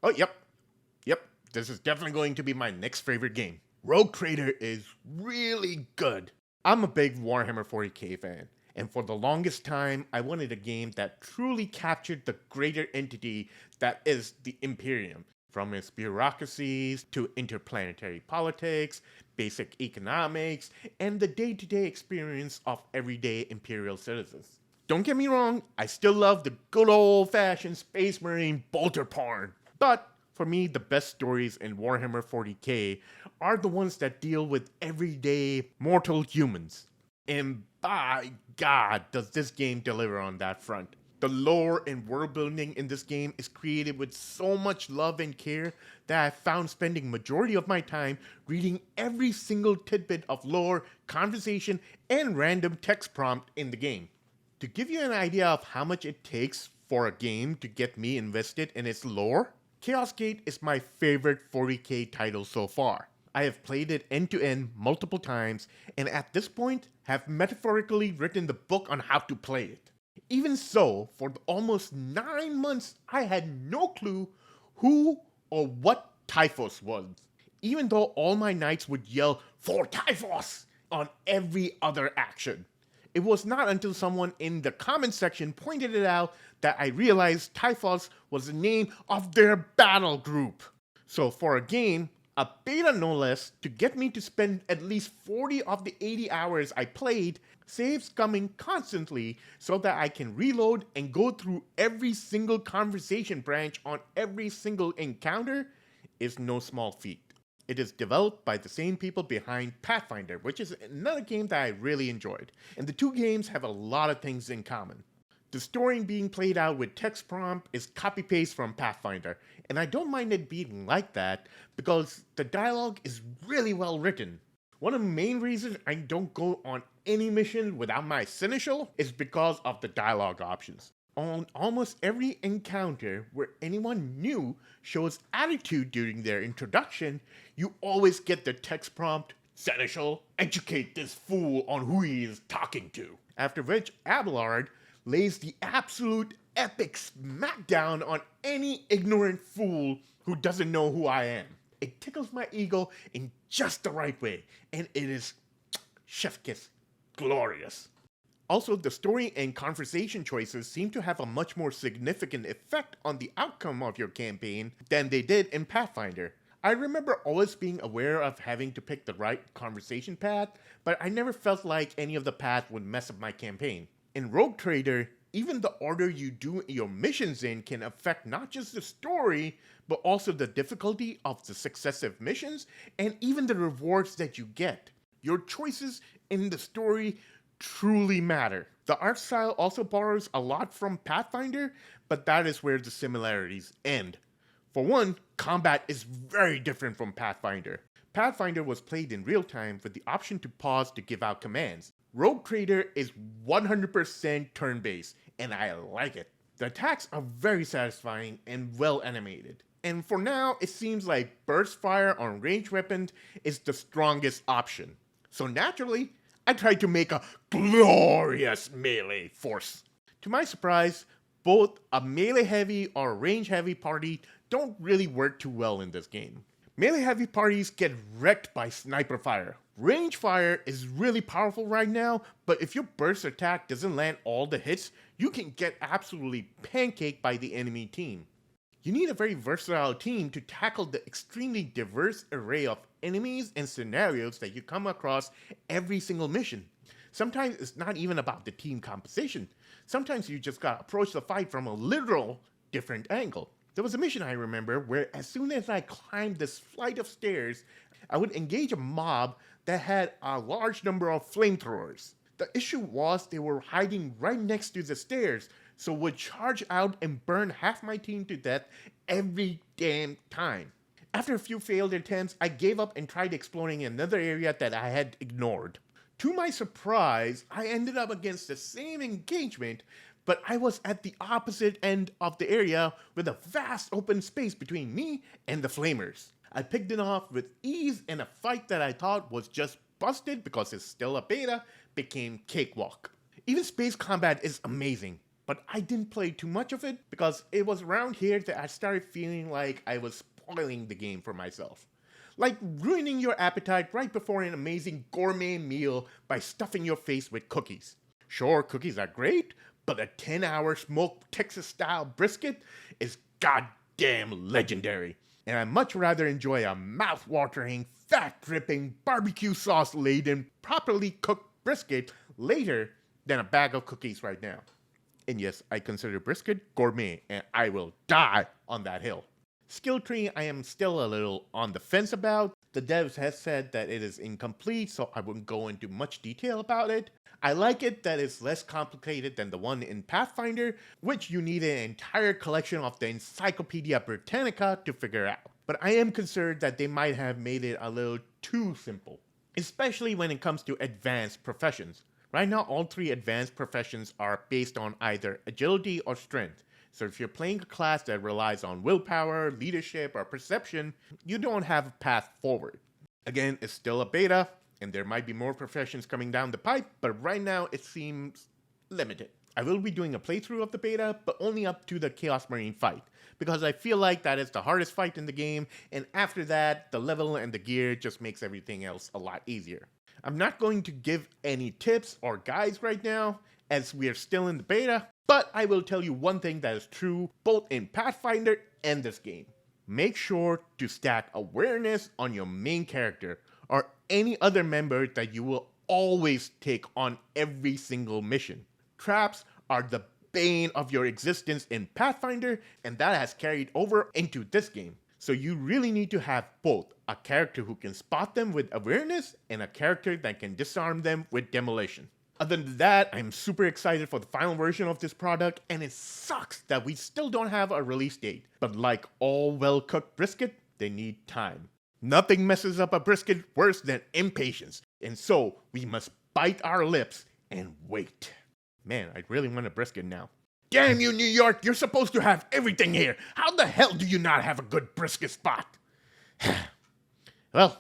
Oh, yep. This is definitely going to be my next favorite game. Rogue Trader is really good. I'm a big Warhammer 40k fan, and for the longest time, I wanted a game that truly captured the greater entity that is the Imperium. From its bureaucracies to interplanetary politics, basic economics, and the day to day experience of everyday Imperial citizens. Don't get me wrong, I still love the good old fashioned Space Marine bolter porn. But for me, the best stories in Warhammer 40k are the ones that deal with everyday mortal humans. And by God, does this game deliver on that front. The lore and world building in this game is created with so much love and care that I found spending majority of my time reading every single tidbit of lore, conversation, and random text prompt in the game. To give you an idea of how much it takes for a game to get me invested in its lore, Chaos Gate is my favorite 40k title so far. I have played it end to end multiple times, and at this point have metaphorically written the book on how to play it. Even so, for almost 9 months, I had no clue who or what Typhos was, even though all my knights would yell, "For Typhos!" on every other action. It was not until someone in the comment section pointed it out that I realized Typhos was the name of their battle group. So for a game, a beta no less, to get me to spend at least 40 of the 80 hours I played, saves coming constantly so that I can reload and go through every single conversation branch on every single encounter is no small feat. It is developed by the same people behind Pathfinder, which is another game that I really enjoyed, and the two games have a lot of things in common. The story being played out with text prompt is copy-paste from Pathfinder, and I don't mind it being like that because the dialogue is really well written. One of the main reasons I don't go on any mission without my Seneschal is because of the dialogue options. On almost every encounter where anyone new shows attitude during their introduction, you always get the text prompt, "Seneschal, educate this fool on who he is talking to." After which Abelard lays the absolute epic smackdown on any ignorant fool who doesn't know who I am. It tickles my ego in just the right way, and it is chef kiss glorious. Also, the story and conversation choices seem to have a much more significant effect on the outcome of your campaign than they did in Pathfinder. I remember always being aware of having to pick the right conversation path, but I never felt like any of the paths would mess up my campaign. In Rogue Trader, even the order you do your missions in can affect not just the story, but also the difficulty of the successive missions and even the rewards that you get. Your choices in the story truly matter. The art style also borrows a lot from Pathfinder, but that is where the similarities end. For one, combat is very different from Pathfinder. Pathfinder was played in real time with the option to pause to give out commands. Rogue Trader is 100% turn-based, and I like it. The attacks are very satisfying and well animated. And for now, it seems like burst fire on ranged weapons is the strongest option. So naturally, I tried to make a glorious melee force. To my surprise, both a melee heavy or a range heavy party don't really work too well in this game. Melee heavy parties get wrecked by sniper fire. Range fire is really powerful right now, but if your burst attack doesn't land all the hits, you can get absolutely pancaked by the enemy team. You need a very versatile team to tackle the extremely diverse array of enemies and scenarios that you come across every single mission. Sometimes it's not even about the team composition. Sometimes you just gotta approach the fight from a literal different angle. There was a mission I remember where as soon as I climbed this flight of stairs, I would engage a mob that had a large number of flamethrowers. The issue was they were hiding right next to the stairs, so would charge out and burn half my team to death every damn time. After a few failed attempts, I gave up and tried exploring another area that I had ignored. To my surprise, I ended up against the same engagement, but I was at the opposite end of the area with a vast open space between me and the flamers. I picked it off with ease, and a fight that I thought was just busted because it's still a beta became cakewalk. Even space combat is amazing. but I didn't play too much of it because it was around here that I started feeling like I was spoiling the game for myself. Like ruining your appetite right before an amazing gourmet meal by stuffing your face with cookies. Sure, cookies are great, but a 10-hour smoked Texas-style brisket is goddamn legendary. And I much rather enjoy a mouth-watering, fat-dripping, barbecue sauce-laden, properly cooked brisket later than a bag of cookies right now. And yes, I consider brisket gourmet, and I will die on that hill. Skill tree, I am still a little on the fence about. The devs have said that it is incomplete, so I wouldn't go into much detail about it. I like it that it's less complicated than the one in Pathfinder, which you need an entire collection of the Encyclopedia Britannica to figure out. But I am concerned that they might have made it a little too simple, especially when it comes to advanced professions. Right now, all 3 advanced professions are based on either agility or strength. So if you're playing a class that relies on willpower, leadership, or perception, you don't have a path forward. Again, it's still a beta, and there might be more professions coming down the pipe, but right now it seems limited. I will be doing a playthrough of the beta, but only up to the Chaos Marine fight, because I feel like that is the hardest fight in the game, and after that, the level and the gear just makes everything else a lot easier. I'm not going to give any tips or guides right now, as we are still in the beta, but I will tell you one thing that is true both in Pathfinder and this game. Make sure to stack awareness on your main character or any other member that you will always take on every single mission. Traps are the bane of your existence in Pathfinder, and that has carried over into this game. So you really need to have both a character who can spot them with awareness and a character that can disarm them with demolition. Other than that, I'm super excited for the final version of this product, and it sucks that we still don't have a release date. But like all well-cooked brisket, they need time. Nothing messes up a brisket worse than impatience, and so we must bite our lips and wait. Man, I really want a brisket now. Damn you, New York, you're supposed to have everything here. How the hell do you not have a good brisket spot? Well,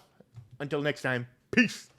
until next time, peace.